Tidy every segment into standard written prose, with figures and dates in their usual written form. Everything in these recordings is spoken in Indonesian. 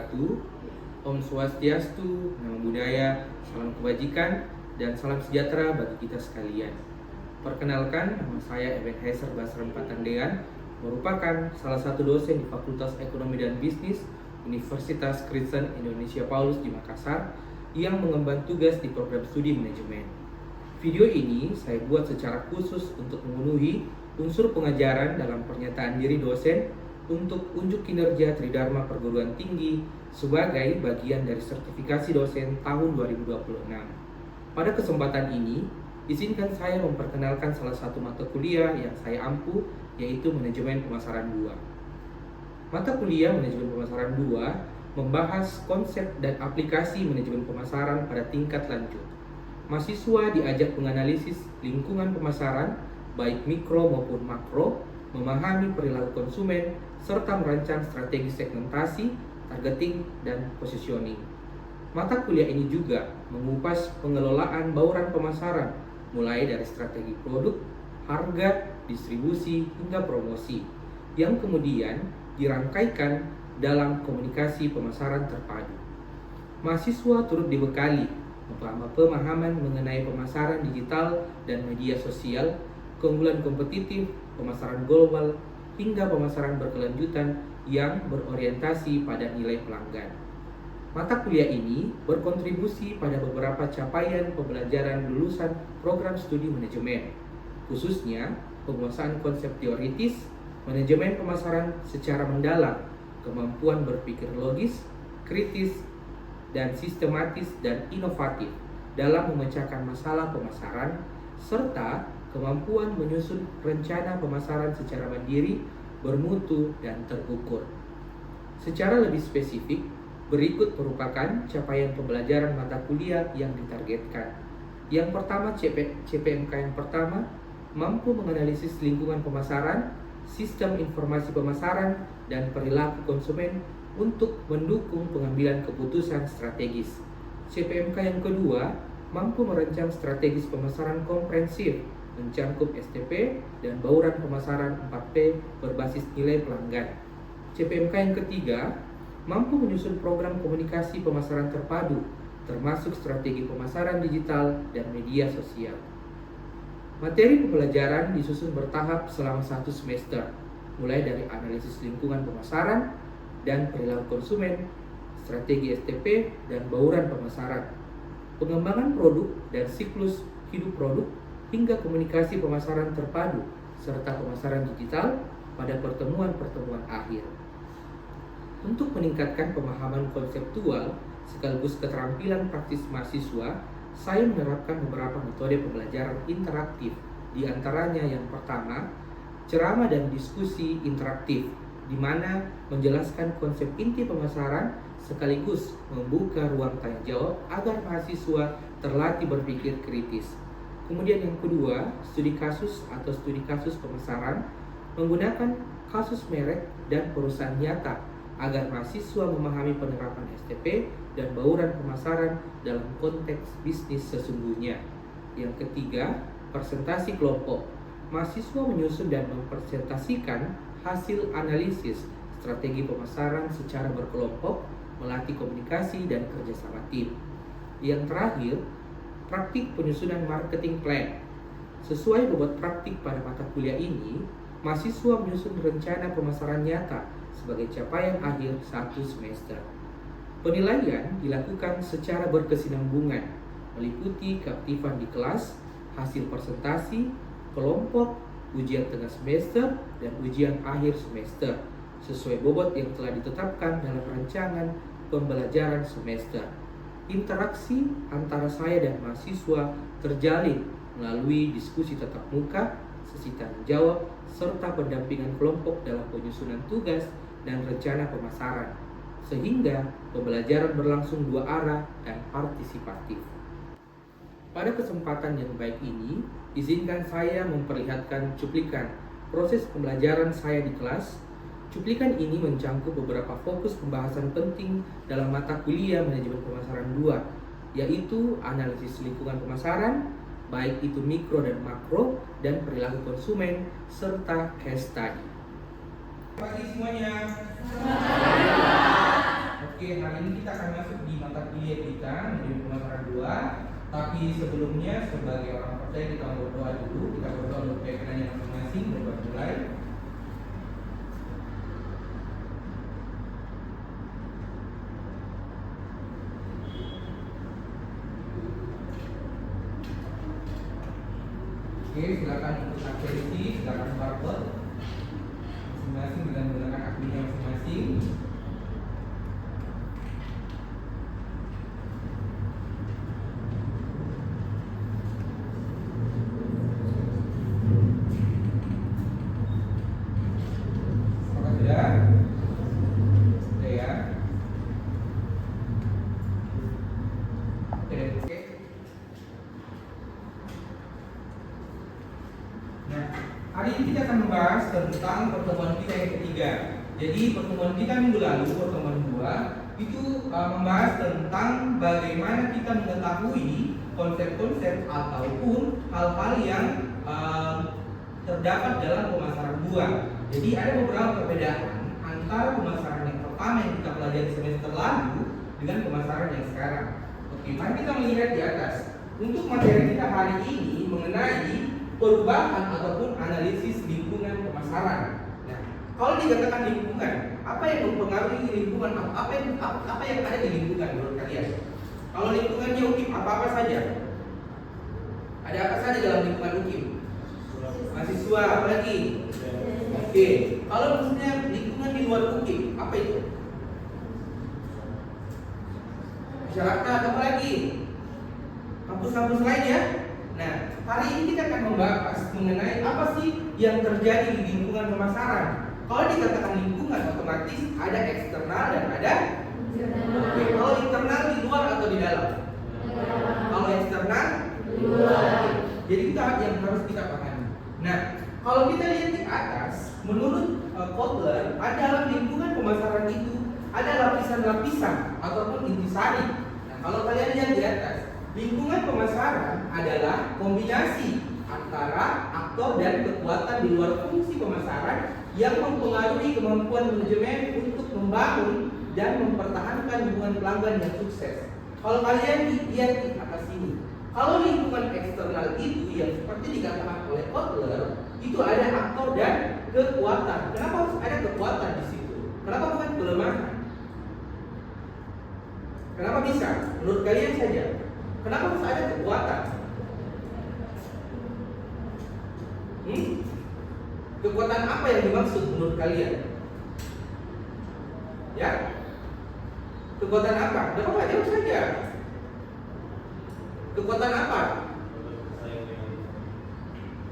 wabarakatuh. Om Swastiastu, Namo Buddhaya, salam kebajikan, dan salam sejahtera bagi kita sekalian. Perkenalkan, nama saya Ebenezer Basram Patandean, merupakan salah satu dosen di Fakultas Ekonomi dan Bisnis Universitas Kristen Indonesia Paulus di Makassar yang mengemban tugas di program studi manajemen. Video ini saya buat secara khusus untuk memenuhi unsur pengajaran dalam pernyataan diri dosen untuk unjuk kinerja Tridharma Perguruan Tinggi sebagai bagian dari sertifikasi dosen tahun 2026. Pada kesempatan ini, izinkan saya memperkenalkan salah satu mata kuliah yang saya ampuh, yaitu Manajemen Pemasaran 2. Mata kuliah Manajemen Pemasaran 2 membahas konsep dan aplikasi manajemen pemasaran pada tingkat lanjut. Mahasiswa diajak menganalisis lingkungan pemasaran, baik mikro maupun makro, memahami perilaku konsumen, serta merancang strategi segmentasi, targeting, dan positioning. Mata kuliah ini juga mengupas pengelolaan bauran pemasaran, mulai dari strategi produk, harga, distribusi, hingga promosi, yang kemudian dirangkaikan dalam komunikasi pemasaran terpadu. Mahasiswa turut dibekali pemahaman mengenai pemasaran digital dan media sosial, keunggulan kompetitif, pemasaran global, hingga pemasaran berkelanjutan yang berorientasi pada nilai pelanggan. Mata kuliah ini berkontribusi pada beberapa capaian pembelajaran lulusan program studi manajemen, khususnya penguasaan konsep teoritis, manajemen pemasaran secara mendalam, kemampuan berpikir logis, kritis, dan sistematis dan inovatif dalam memecahkan masalah pemasaran, serta kemampuan menyusun rencana pemasaran secara mandiri, bermutu, dan terukur. Secara lebih spesifik, berikut merupakan capaian pembelajaran mata kuliah yang ditargetkan. Yang pertama, CPMK yang pertama, mampu menganalisis lingkungan pemasaran, sistem informasi pemasaran, dan perilaku konsumen untuk mendukung pengambilan keputusan strategis. CPMK yang kedua, mampu merancang strategis pemasaran komprehensif, mencangkup STP dan bauran pemasaran 4P berbasis nilai pelanggan. CPMK yang ketiga, mampu menyusun program komunikasi pemasaran terpadu, termasuk strategi pemasaran digital dan media sosial. Materi pembelajaran disusun bertahap selama 1 semester, mulai dari analisis lingkungan pemasaran dan perilaku konsumen, strategi STP, dan bauran pemasaran, pengembangan produk dan siklus hidup produk, hingga komunikasi pemasaran terpadu, serta pemasaran digital pada pertemuan-pertemuan akhir. Untuk meningkatkan pemahaman konseptual sekaligus keterampilan praktis mahasiswa, saya menerapkan beberapa metode pembelajaran interaktif. Di antaranya yang pertama, ceramah dan diskusi interaktif, di mana menjelaskan konsep inti pemasaran sekaligus membuka ruang tanya jawab agar mahasiswa terlatih berpikir kritis. Kemudian yang kedua, studi kasus atau studi kasus pemasaran menggunakan kasus merek dan perusahaan nyata agar mahasiswa memahami penerapan STP dan bauran pemasaran dalam konteks bisnis sesungguhnya. Yang ketiga, presentasi kelompok. Mahasiswa menyusun dan mempresentasikan hasil analisis strategi pemasaran secara berkelompok, melatih komunikasi dan kerjasama tim. Yang terakhir, praktik penyusunan marketing plan. Sesuai bobot praktik pada mata kuliah ini, mahasiswa menyusun rencana pemasaran nyata sebagai capaian akhir 1 semester. Penilaian dilakukan secara berkesinambungan, meliputi keaktifan di kelas, hasil presentasi, kelompok, ujian tengah semester, dan ujian akhir semester, sesuai bobot yang telah ditetapkan dalam rancangan pembelajaran semester. Interaksi antara saya dan mahasiswa terjalin melalui diskusi tatap muka, sesi tanya jawab, serta pendampingan kelompok dalam penyusunan tugas dan rencana pemasaran, sehingga pembelajaran berlangsung 2 arah dan partisipatif. Pada kesempatan yang baik ini, izinkan saya memperlihatkan cuplikan proses pembelajaran saya di kelas. Cuplikan ini mencangkup beberapa fokus pembahasan penting dalam mata kuliah Manajemen Pemasaran 2, yaitu analisis lingkungan pemasaran, baik itu mikro dan makro, dan perilaku konsumen, serta case study. Terima kasih semuanya. Oke, hari ini kita akan masuk di mata kuliah kita menjadi pemasaran 2. Tapi sebelumnya sebagai orang percaya kita berdoa dulu. Kita berdoa untuk keyakinannya masing-masing. Berdoa mulai. Oke, silakan untuk aktiviti, silakan barcode masing-masing dengan menggunakan akunnya masing-masing. Apakah sudah? Sudah ya? Oke. Nah, hari ini kita akan membahas tentang pertemuan kita yang ketiga. Jadi pertemuan kita minggu lalu, pertemuan 2, itu membahas tentang bagaimana kita mengetahui konsep-konsep ataupun hal-hal yang terdapat dalam pemasaran 2. Jadi ada beberapa perbedaan antara pemasaran yang pertama yang kita pelajari semester lalu dengan pemasaran yang sekarang. Oke, mari kita melihat di atas. Untuk materi kita hari ini mengenai perubahan ataupun analisis lingkungan pemasaran. Nah, kalau dikatakan lingkungan, apa yang mempengaruhi lingkungan? Apa yang ada di lingkungan menurut kalian? Kalau lingkungannya UKIM, apa saja? Ada apa saja dalam lingkungan UKIM? Mahasiswa, apa lagi? Oke, kalau misalnya lingkungan di luar UKIM, apa itu? Masyarakat, apa lagi? Kampus-kampus lain ya? Nah, hari ini kita akan membahas mengenai apa sih yang terjadi di lingkungan pemasaran. Kalau dikatakan lingkungan, otomatis ada eksternal dan ada internal. Oke, kalau internal di luar atau di dalam? Kalau eksternal di luar. Jadi itu yang harus kita pahami. Nah, kalau kita lihat di atas, menurut Kotler, ada dalam lingkungan pemasaran itu ada lapisan-lapisan ataupun intisari. Nah, kalau kalian lihat di atas, lingkungan pemasaran adalah kombinasi antara aktor dan kekuatan di luar fungsi pemasaran yang mempengaruhi kemampuan manajemen untuk membangun dan mempertahankan hubungan pelanggan yang sukses. Kalau kalian lihat di atas ini, kalau lingkungan eksternal itu yang seperti dikatakan oleh Kotler, itu ada aktor dan kekuatan. Kenapa harus ada kekuatan di situ? Kenapa bukan kelemahan? Kenapa bisa? Menurut kalian saja. Kenapa harus ada kekuatan? Kekuatan apa yang dimaksud menurut kalian? Ya? Kekuatan apa? Jawab saja. Kekuatan apa?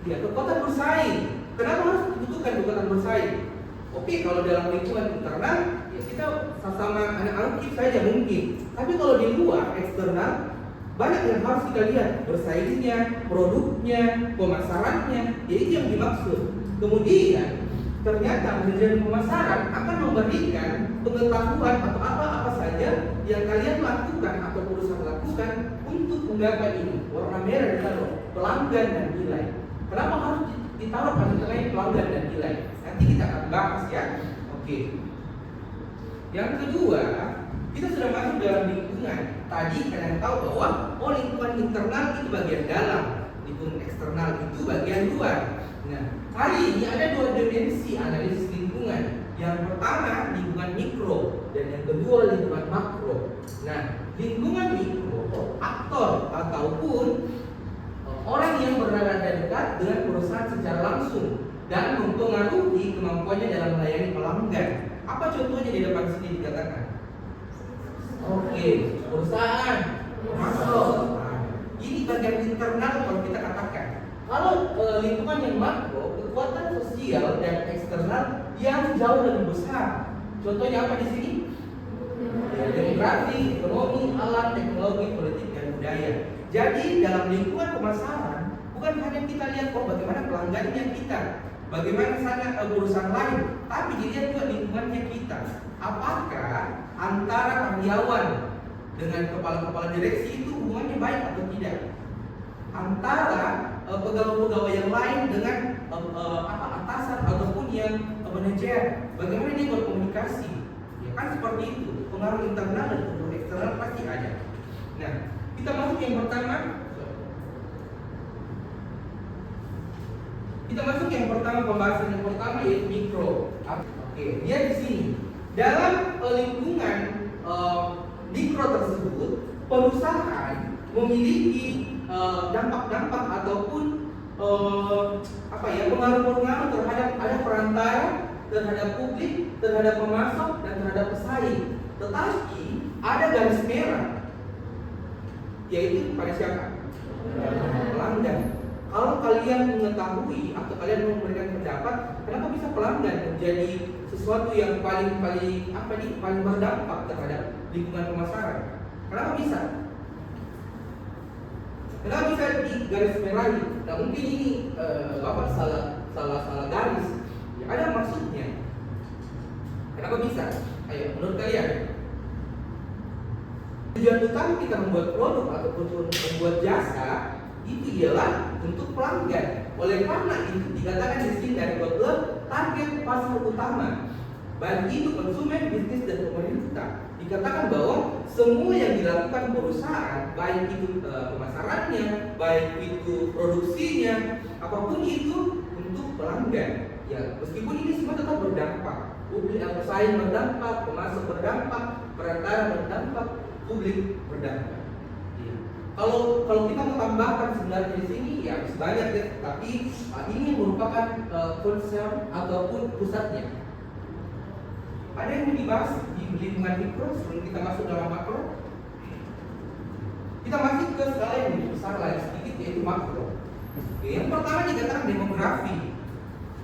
Ya, kekuatan bersaing. Kenapa harus dibutuhkan kekuatan bersaing? Oke, kalau dalam lingkungan internal, ya kita sama anak aktif saja mungkin. Tapi kalau di luar, eksternal, banyak yang harus kita lihat, bersaingnya, produknya, pemasarannya, ya itu yang dimaksud. Kemudian ternyata manajemen pemasaran akan memberikan pengetahuan atau apa-apa saja yang kalian lakukan atau perusahaan lakukan untuk menggapai ini. Warna merah ditaruh pelanggan dan nilai. Kenapa harus ditaruh pada pelanggan dan nilai? Nanti kita akan bahas ya. Oke. Yang kedua, kita sudah masuk dalam lingkungan. Tadi kalian tahu bahwa lingkungan internal itu bagian dalam, lingkungan eksternal itu bagian luar. Nah, hari ini ada dua dimensi analisis lingkungan. Yang pertama lingkungan mikro dan yang kedua lingkungan makro. Nah, lingkungan mikro aktor ataupun orang yang berada dekat dengan perusahaan secara langsung dan mempengaruhi kemampuannya dalam melayani pelanggan. Apa contohnya di depan sini dikatakan? Oke, perusahaan makro. Ini bagian internal kalau kita katakan. Kalau lingkungan yang makro, kekuatan sosial dan eksternal yang jauh lebih besar. Contohnya apa di sini? Demografi, ekonomi, alat, teknologi, politik dan budaya. Jadi dalam lingkungan pemasaran bukan hanya kita lihat bagaimana pelanggannya kita, bagaimana sana perusahaan lain, tapi dilihat juga lingkungannya kita. Apakah antara karyawan dengan kepala-kepala direksi itu hubungannya baik atau tidak? Antara pegawai-pegawai yang lain dengan atasan ataupun yang manajer, bagaimana dia berkomunikasi? Ya Kan seperti itu, pengaruh internal dan pengaruh eksternal pasti ada. Nah, kita masuk yang pertama. Kita masuk yang pertama, pembahasan yang pertama yaitu mikro. Oke, dia di sini. Dalam lingkungan mikro tersebut, perusahaan memiliki dampak-dampak ataupun pengaruh-pengaruh terhadap ada perantara, terhadap publik, terhadap pemasok dan terhadap pesaing. Tetapi ada garis merah, yaitu pada siapa? Pelanggan. Kalau kalian mengetahui atau kalian mau memberikan pendapat, kenapa bisa pelanggan menjadi sesuatu yang paling berdampak terhadap lingkungan pemasaran? Kenapa bisa? Kenapa bisa di garis merahi? Nah, mungkin ini Bapak salah garis. Ya, ada maksudnya. Kenapa bisa? Ayo, menurut kalian, tujuan utama kita membuat produk ataupun membuat jasa itu ialah untuk pelanggan. Oleh karena itu dikatakan di sini dari target pasar utama, baik itu konsumen, bisnis dan pemerintah. Dikatakan bahwa semua yang dilakukan perusahaan, baik itu pemasarannya, baik itu produksinya, apapun itu untuk pelanggan. Ya, meskipun ini semua tetap berdampak. Publik pesaing berdampak, pemasok berdampak, perantara berdampak, publik berdampak. Ya. Kalau kita mau tambahkan sebenarnya di sini ya masih banyak ya, tapi ini merupakan concern ataupun pusatnya. Ada yang mau dibahas di lingkungan mikro sebelum kita masuk dalam makro? Kita masuk ke skala yang lebih besar lagi sedikit, yaitu makro. Oke, yang pertama dikatakan demografi.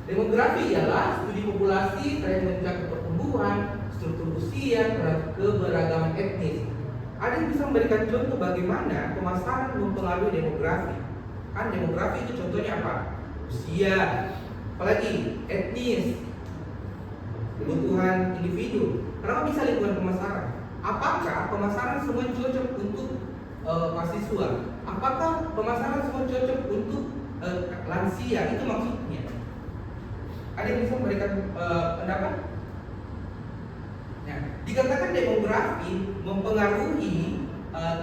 Demografi ialah studi populasi terkait mencakup pertumbuhan, struktur usia, keberagaman etnis. Ada yang bisa memberikan contoh bagaimana pemasaran mempengaruhi demografi. Kan demografi itu contohnya apa? Usia, apalagi etnis, kebutuhan individu. Kenapa bisa lingkungan pemasaran? Apakah pemasaran semua cocok untuk mahasiswa? Apakah pemasaran semua cocok untuk lansia? Itu maksudnya. Ada yang bisa memberikan pendapat? Nah, dikatakan demografi mempengaruhi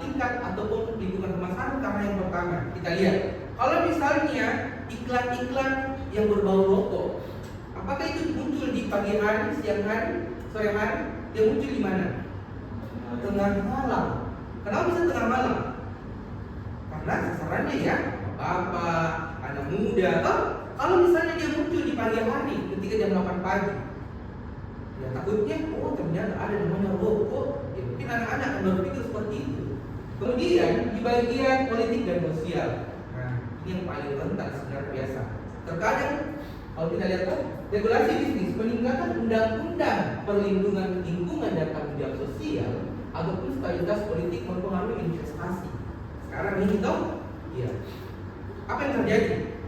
tingkat ataupun lingkungan pemasaran karena yang pertama kita lihat, kalau misalnya iklan-iklan yang berbau rokok, apakah itu muncul di pagi hari, siang hari, sore hari? Dia muncul di mana? Tengah malam. Kenapa bisa tengah malam? Karena sasarannya ya bapak, anak muda. Kalau misalnya dia muncul di pagi hari ketika jam 8 pagi, ya takutnya, oh ternyata ada namanya rokok. Ya, mungkin anak-anak akan berpikir seperti itu. Kemudian di bagian politik dan sosial, nah ini yang paling rentan sebenarnya biasa. Terkadang kalau kita lihat regulasi bisnis, peningkatan undang-undang perlindungan lingkungan dan tanggung jawab sosial ataupun stabilitas politik mempengaruhi investasi. Sekarang ini tahu, ya apa yang terjadi?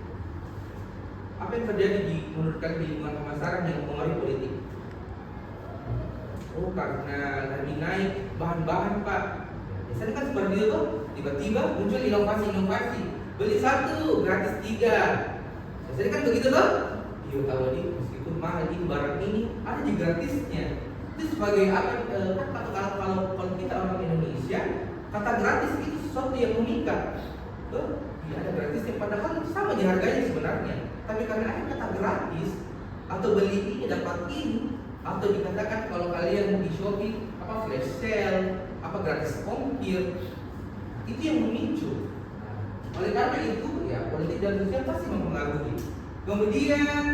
Apa yang terjadi menurut lingkungan pemasaran yang mempengaruhi politik? Oh, karena lagi naik bahan-bahan Pak. Biasanya kan seperti itu, tiba-tiba muncul inovasi-inovasi. Beli 1 gratis 3. Biasanya kan begitu loh. Iya, kalau ini meskipun mahal ini barang ini ada di gratisnya. Itu sebagai apa? Kalau kita orang Indonesia, kata gratis itu sesuatu yang memikat. Ya ada gratisnya, padahal sama di harganya sebenarnya. Tapi karena ada kata gratis atau beli ini dapat ini, atau dikatakan kalau kalian di Shopee apa flash sale, apa gratis ongkir, itu yang memicu. Oleh karena itu ya politik dan sosial pasti mempengaruhi. Kemudian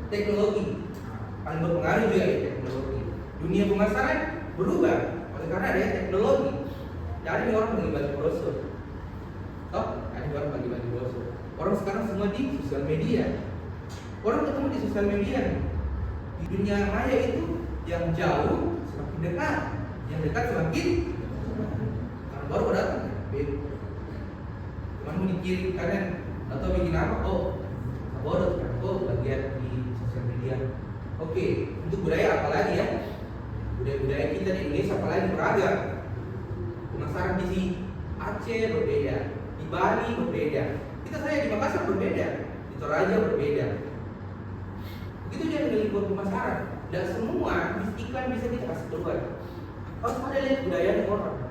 teknologi paling berpengaruh juga ya teknologi. Dunia pemasaran berubah oleh karena ada teknologi. Jadi orang bagi-bagi brosur, ada orang bagi-bagi brosur. Orang sekarang semua di sosial media. Orang ketemu di sosial media. Di dunia maya itu yang jauh semakin dekat, yang dekat semakin karena baru datang cuma mau dikirim kanan atau bikin apa? Bodoh kan? Bagian di sosial media. Oke, untuk budaya apa lagi ya? Budaya kita di Indonesia apalagi beragam. Pemasaran di Aceh berbeda, di Bali berbeda. Saya di Makassar berbeda, di Toraja berbeda. Begitu dia dengan lingkungan pemasaran. Tidak semua iklan bisa kita kasih keluar. Harus ada lihat budaya orang.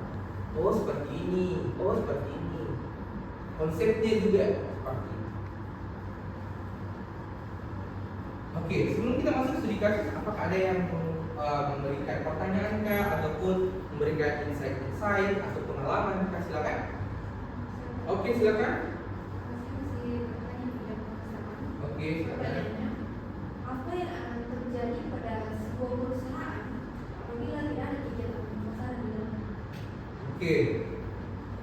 Oh seperti ini, oh seperti ini. Konsepnya juga seperti ini. Oke, sebelum kita masuk studi kasus, apakah ada yang memberikan pertanyaan kah, ataupun memberikan insight atau pengalaman kah? Silakan. Oke, silakan. Oke, silakan. Apa yang akan terjadi pada sebuah perusahaan apabila tidak ada kegiatan pemasaran di dalamnya? Oke,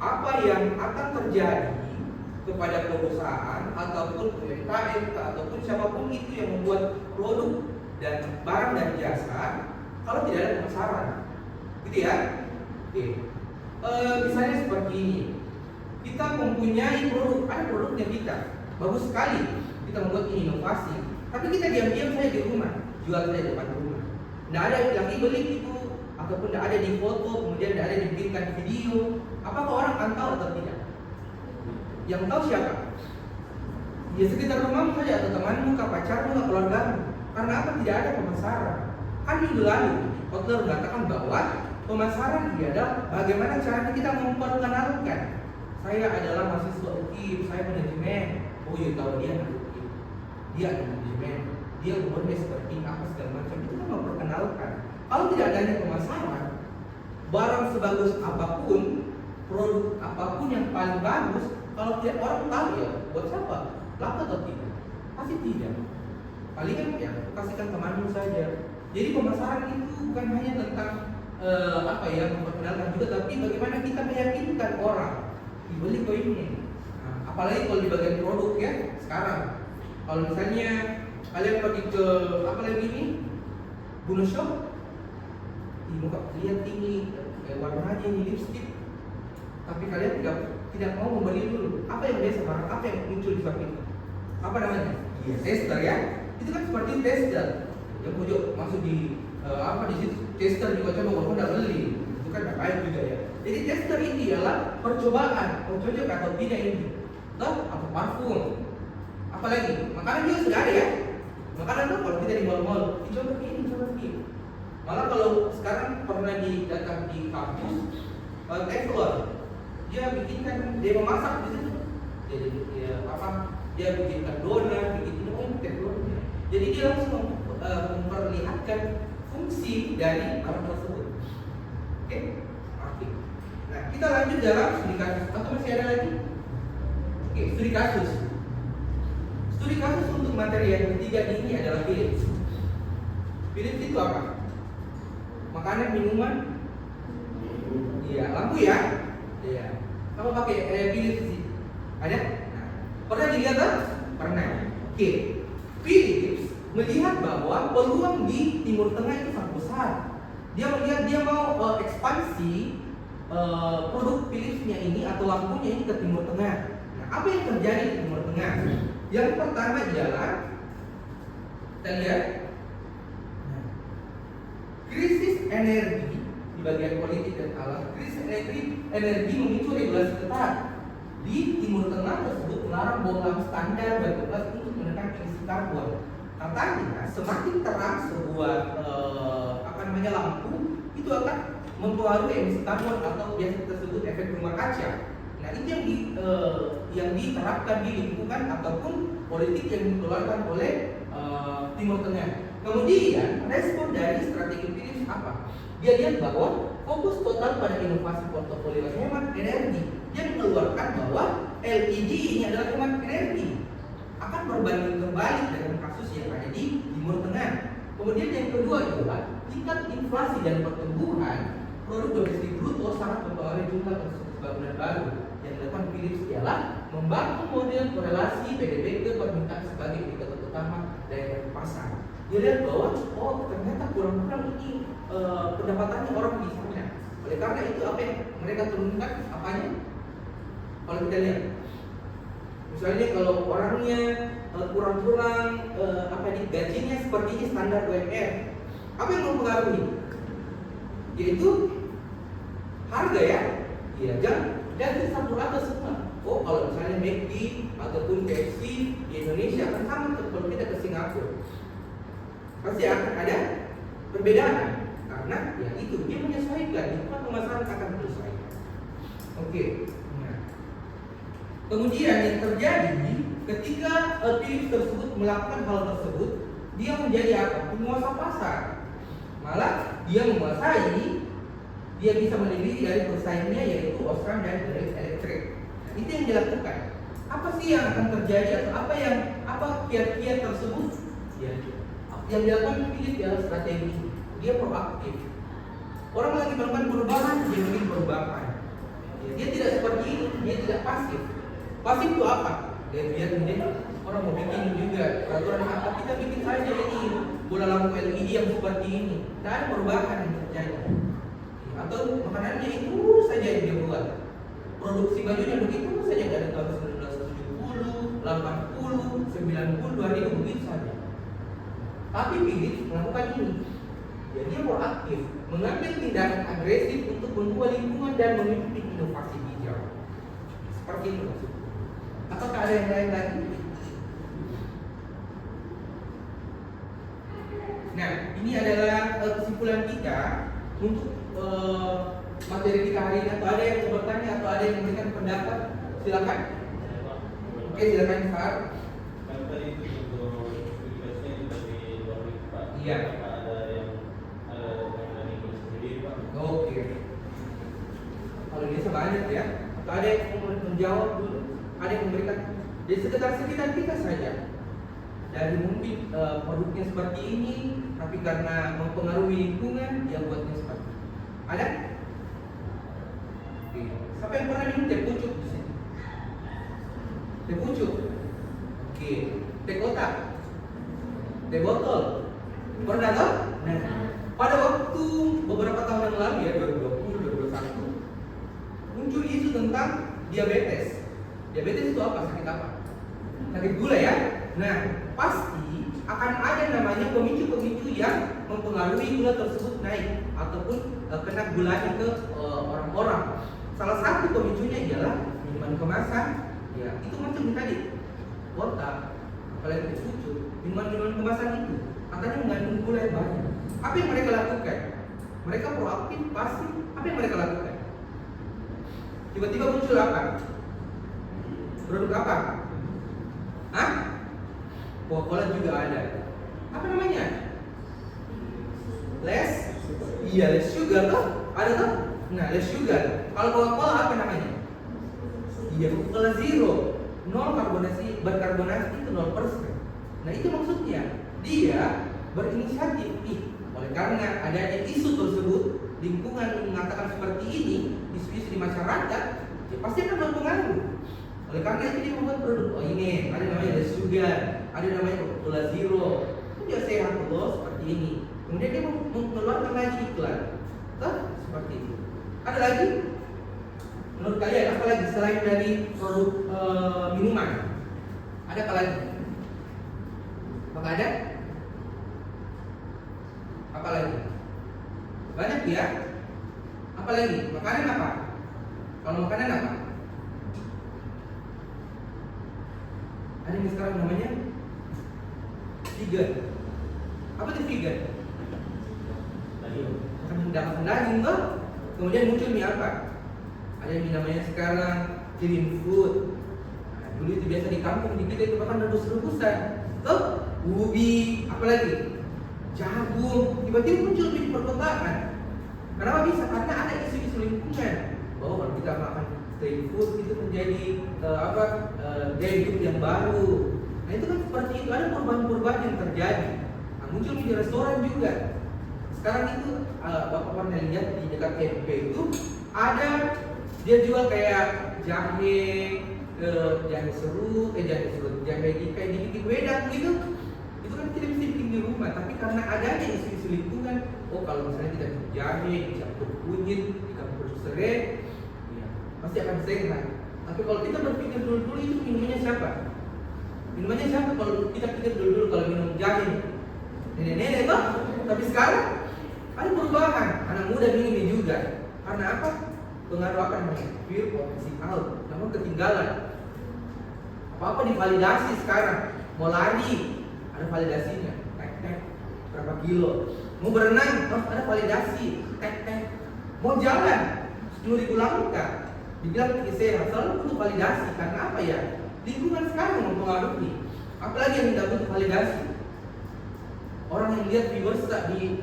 apa yang akan terjadi kepada perusahaan ataupun UMKM ataupun siapapun itu yang membuat produk dan barang dan jasa kalau tidak ada pemasaran, gitu ya? Oke, misalnya seperti ini, kita mempunyai produk, ada produknya kita, bagus sekali, kita membuat inovasi, tapi kita diam-diam saja di rumah, jual saja depan rumah, tidak ada yang lagi beli itu, ataupun tidak ada di foto, kemudian tidak ada diberikan video, apakah orang akan tahu atau tidak? Yang tahu siapa? Ya sekitar rumahmu saja, atau temanmu, pacarmu, atau keluargamu. Karena apa? Tidak ada pemasaran. Kan minggu lalu Kotler mengatakan bahwa pemasaran adalah bagaimana cara kita memperkenalkan. Saya adalah mahasiswa UKIP, saya manajemen. Oh iya tahu dia anak UKIP, dia ada manajemen, dia umurnya seperti apa segala macam. Itu kan memperkenalkan. Kalau tidak adanya pemasaran, barang sebagus apapun, produk apapun yang paling bagus, kalau tidak orang tahu ya buat siapa, laku atau tidak? Pasti tidak. Palingan ya kasihkan temanmu saja. Jadi pemasaran itu bukan hanya tentang memperkenalkan juga, tapi bagaimana kita meyakinkan orang dibeli kok ini. Nah, apalagi kalau di bagian produk ya sekarang. Kalau misalnya kalian pergi ke apa lagi ini, Buno Shop, muka lihat ini warnanya ini lipstick, tapi kalian tidak mau membeli dulu. Apa yang biasa barang apa yang muncul di shop itu? Apa namanya? Tester ya. Itu kan seperti tester. Yang pojok masuk di di situ tester juga coba walaupun tidak beli. Itu kan tidak baik juga ya. Jadi tester ini adalah percobaan, cocok atau tidak ini. Atau parfum. Apalagi makanan juga sudah ada ya. Makanan tuh kalau kita di mall-mall, dicoba ini, coba ini. Malah kalau sekarang pernah datang di kampus, Teflon, dia bikinkan, dia memasak di situ. Dia bikinkan donat, bikin Teflonnya. Jadi dia langsung memperlihatkan fungsi dari barang tersebut. Oke? Nah, kita lanjut dalam studi kasus. Atau masih ada lagi? Oke, studi kasus. Studi kasus untuk materi yang ketiga ini adalah Philips. Philips itu apa? Makanan, minuman? Iya, lampu ya? Iya. Kamu pakai Philips sih? Ada? Nah, pernah dilihat kan? Pernah. Oke. Philips melihat bahwa peluang di Timur Tengah itu sangat besar. Dia melihat dia mau ekspansi produk Philips-nya ini atau lampunya ini ke Timur Tengah. Nah, apa yang terjadi di Timur Tengah? Yang pertama ialah kita lihat krisis energi di bagian politik dan alam. Krisis energi memicu regulasi ketat di Timur Tengah tersebut melarang bom standar batu bara untuk menekan emisi karbon. Katanya semakin terang sebuah lampu itu akan mempengaruhi emisi karbon atau biasa kita sebut efek rumah kaca. Nah itu yang diterapkan di lingkungan ataupun politik yang dikeluarkan oleh Timur Tengah. Kemudian respon dari strategi Philips apa? Dia lihat bahwa fokus total pada inovasi portofolio hemat energi. Dia mengeluarkan bahwa LED ini adalah hemat energi. Akan berbanding terbalik dengan kasus yang ada di Timur Tengah. Kemudian yang kedua adalah tingkat inflasi dan pertumbuhan produk domestik bruto sangat mempengaruhi jumlah konstruksi bangunan baru. Yang dilakukan Philips ialah membangun model korelasi PDB ke permintaan sebagai indikator utama daya pasar. Dia lihat bahwa ternyata kurang-kurang ini pendapatannya orang di sana. Oleh karena itu apa yang mereka turunkan apanya? Kalau kita lihat, misalnya kalau orangnya kurang-kurang gajinya seperti ini standar UMR, apa yang mempengaruhi? Yaitu harga ya. Iya, dan satu rata semua. Oh, kalau misalnya McD ataupun KFC di Indonesia akan sama kalau kita ke Singapura. Pasti akan ada perbedaan karena ya itu dia menyesuaikan, lingkungan pemasaran akan menyesuaikan. Oke. Nah, kemudian yang terjadi ketika Philips tersebut melakukan hal tersebut, dia menjadi apa? Penguasa pasar. Malah dia menguasai, dia bisa melebihi dari pesaingnya yaitu Osram dan General Electric. Nah, itu yang dilakukan. Apa sih yang akan terjadi atau apa kiat-kiat tersebut? Ya, yang dilakukan Philips adalah strategi. Dia proaktif. Orang lagi melakukan perubahan, dia bikin perubahan. Ya, dia tidak seperti ini, dia tidak pasif. Pasif itu apa? Dia lihat ini orang mau bikin juga peraturan apa, kita bikin saja ini bola lampu LED yang seperti ini. Tidak ada perubahan yang terjadi. Atau makanannya itu saja yang dia buat. Produksi bajunya begitu saja dari tahun 1970, 80, 90, 2000 begitu saja. Tapi Philips melakukan ini. Ya, dia proaktif, mengambil tindakan agresif untuk mengubah lingkungan dan memimpin inovasi hijau. Seperti itu maksudnya. Apakah ada yang lain lagi? Nah, ini adalah kesimpulan kita untuk materi kita hari ini. Atau ada yang mau bertanya atau ada yang memberikan pendapat? Silakan. Oke, silakan Pak. Kan tadi itu untuk requestnya itu dari luar negeri Pak. Iya. Apakah ada yang dari Indonesia sendiri Pak? Oke. Kalau Indonesia banyak ya. Atau ada yang mau menjawab dulu? Ada yang memberikan? Jadi sekitar kita saja. Dari mungkin produknya seperti ini, tapi karena mempengaruhi lingkungan, dia buatnya seperti ini. Ada? Oke. Siapa yang pernah minum teh pucuk di sini? Teh pucuk. Oke. Teh kotak. Teh botol. Pernah tak? Nah, pada waktu beberapa tahun yang lalu ya 2020, 2021 muncul isu tentang diabetes. Diabetes itu apa? Sakit apa? Sakit gula ya. Nah, pasti akan ada namanya pemicu-pemicu yang mempengaruhi gula tersebut naik ataupun kena gulanya ke orang-orang. Salah satu pemicunya ialah minuman kemasan. Ya, itu macam tadi. Kotak, apalagi pucuk, minuman-minuman kemasan itu katanya mengandung gula yang banyak. Apa yang mereka lakukan? Mereka proaktif, pasif. Apa yang mereka lakukan? Tiba-tiba muncul apa? Produk apa? Hah? Coca-Cola juga ada. Apa namanya? Less? Iya, less sugar toh? Ada toh? Nah, less sugar. Kalau Coca-Cola apa namanya? Iya, Coca-Cola Zero. Nol karbonasi, berkarbonasi itu 0%. Nah, itu maksudnya dia berinisiatif. Oleh karena adanya isu tersebut, lingkungan mengatakan seperti ini, isu-isu di masyarakat, ya pasti akan berpengaruh. Oleh karena itu dia membuat produk. Oh ini ada namanya less sugar, ada namanya Coca-Cola Zero. Itu dia sehat loh seperti ini. Kemudian dia mengeluarkan lagi iklan, tuh seperti itu. Ada lagi? Menurut kalian apa lagi selain dari produk minuman? Ada apa lagi? Apakah ada? Apa lagi? Banyak ya. Apa lagi? Makanan apa? Kalau makanan apa? Ada yang sekarang namanya vegan. Apa itu vegan? Makan daging toh. Kemudian muncul mie apa? Ada yang namanya sekarang clean food. Nah, dulu itu biasa di kampung di kita itu makan rebus-rebusan. Tuh, ubi, apa lagi? Jagung. Tiba-tiba muncul di perkotaan. Kenapa bisa? Karena ada isu-isu lingkungan. Bahwa kalau kita makan clean food itu menjadi gaya hidup yang baru. Nah itu kan seperti itu, ada perubahan-perubahan yang terjadi. Nah, muncul di restoran juga. Sekarang itu Bapak pernah lihat di dekat KMP itu ada dia jual kayak jahe kayak dibikin wedang gitu. Itu kan tidak bisa bikin di rumah, tapi karena adanya isu-isu lingkungan, oh kalau misalnya kita bikin jahe dicampur kunyit, dicampur serai, ya, pasti akan sehat. Tapi kalau kita berpikir dulu itu minumannya siapa? Minumannya siapa kalau kita pikir dulu kalau minum jahe? Nenek-nenek toh. Tapi sekarang ada perubahan, anak muda minum ini juga. Karena apa? Pengaruh akan fear of missing out, namun ketinggalan. Apa-apa divalidasi sekarang. Mau lari, ada validasinya. Berapa kilo? Mau berenang harus ada validasi. Mau jalan 10.000 langkah dibilang sehat selalu butuh validasi. Karena apa ya? Lingkungan sekarang mempengaruhi. Apalagi yang tidak butuh validasi. Orang yang lihat viewers di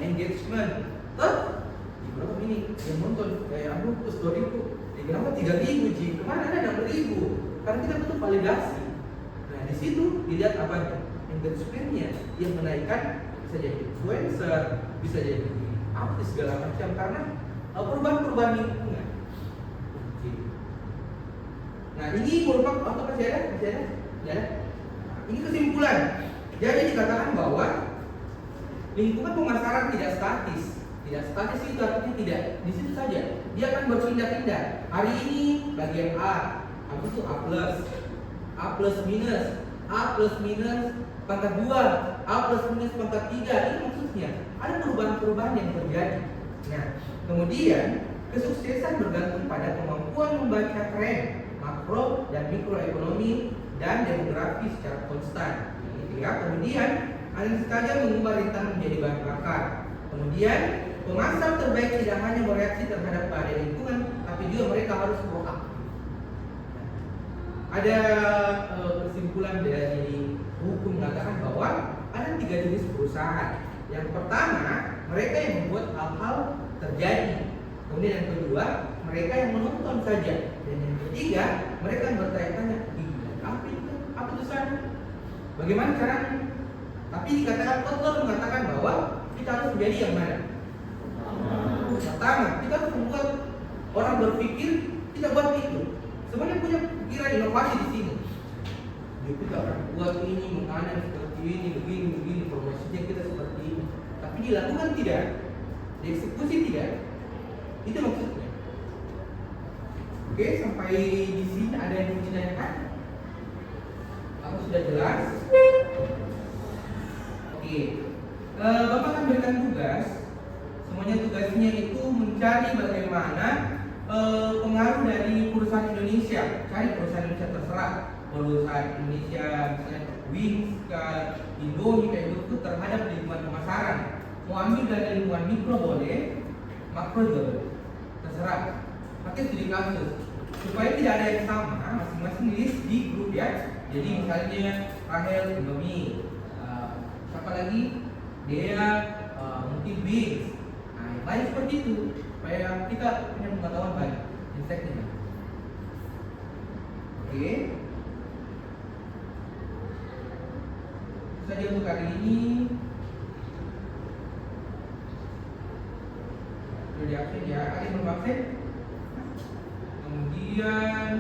engagement, di berapa ini yang nonton kayak storyku, kenapa 3.000 Ji, kemana ada 6.000? Karena kita butuh validasi. Nah di situ dilihat apanya, engagementnya yang menaikkan, bisa jadi influencer, bisa jadi artis segala macam karena perubahan lingkungan. Nah ini merupakan masih ada. Ini kesimpulan. Jadi dikatakan bahwa lingkungan pemasaran tidak statis. Tidak statis itu artinya tidak di situ saja. Dia akan berpindah-pindah. Hari ini bagian A, habis itu A plus minus pangkat 2, A plus minus pangkat 3. Ini maksudnya ada perubahan-perubahan yang terjadi. Nah, kemudian kesuksesan bergantung pada kemampuan membaca tren makro dan mikroekonomi dan demografi secara konstan. Kemudian analis saja mengubah rintangan menjadi bahan bakar. Kemudian pemasar terbaik tidak hanya bereaksi terhadap keadaan lingkungan, tapi juga mereka harus proaktif. Ada kesimpulan dari hukum mengatakan bahwa ada 3 jenis perusahaan. Yang pertama, mereka yang membuat hal-hal terjadi. Kemudian yang kedua, mereka yang menonton saja. Dan yang ketiga, mereka yang bertanya-tanya, apa itu sana? Bagaimana caranya? Tapi dikatakan Kotler mengatakan bahwa kita harus menjadi yang mana? Pertama, kita harus membuat orang berpikir kita buat itu. Sebenarnya punya pikiran inovasi di sini. Kita akan buat ini, menganan seperti ini, begini, promosinya kita seperti ini. Tapi dilakukan tidak, dieksekusi tidak. Itu maksudnya. Oke, sampai di sini ada yang mau ditanyakan? Apa sudah jelas? Oke, Bapak akan berikan tugas. Semuanya tugasnya itu mencari bagaimana pengaruh dari perusahaan Indonesia. Cari perusahaan Indonesia terserah. Perusahaan Indonesia misalnya Wings, Indomie kayak gitu terhadap lingkungan pemasaran. Mau ambil dari lingkungan mikro boleh, makro juga boleh. Terserah. Pakai studi kasus supaya tidak ada yang sama, masing-masing list di grup ya. Jadi misalnya Rahel Indomie, siapa lagi? Dea mungkin Bings. Nah, yang lain seperti itu supaya kita punya pengetahuan banyak inseknya. Oke. Itu saja untuk kali ini. Sudah diakses ya, ada yang belum akses? Kemudian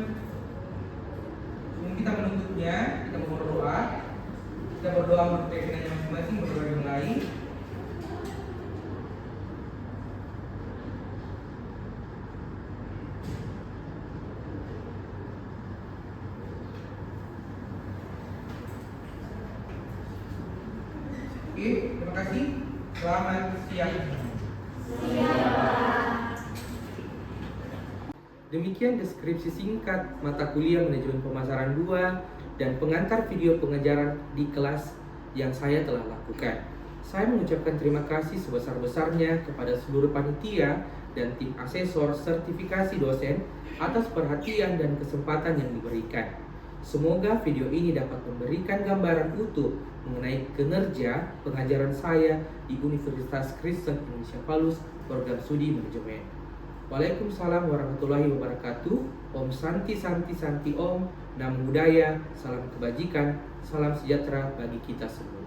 kita menutupnya, kita berdoa. Kita berdoa untuk keyakinannya masing-masing, berdoa dimulai. Oke, terima kasih. Selamat siang. Demikian deskripsi singkat mata kuliah manajemen pemasaran 2 dan pengantar video pengajaran di kelas yang saya telah lakukan. Saya mengucapkan terima kasih sebesar-besarnya kepada seluruh panitia dan tim asesor sertifikasi dosen atas perhatian dan kesempatan yang diberikan. Semoga video ini dapat memberikan gambaran utuh mengenai kinerja pengajaran saya di Universitas Kristen Indonesia Paulus, program studi manajemen. Waalaikumsalam warahmatullahi wabarakatuh. Om Santi Santi Santi Om. Namo Buddhaya. Salam kebajikan. Salam sejahtera bagi kita semua.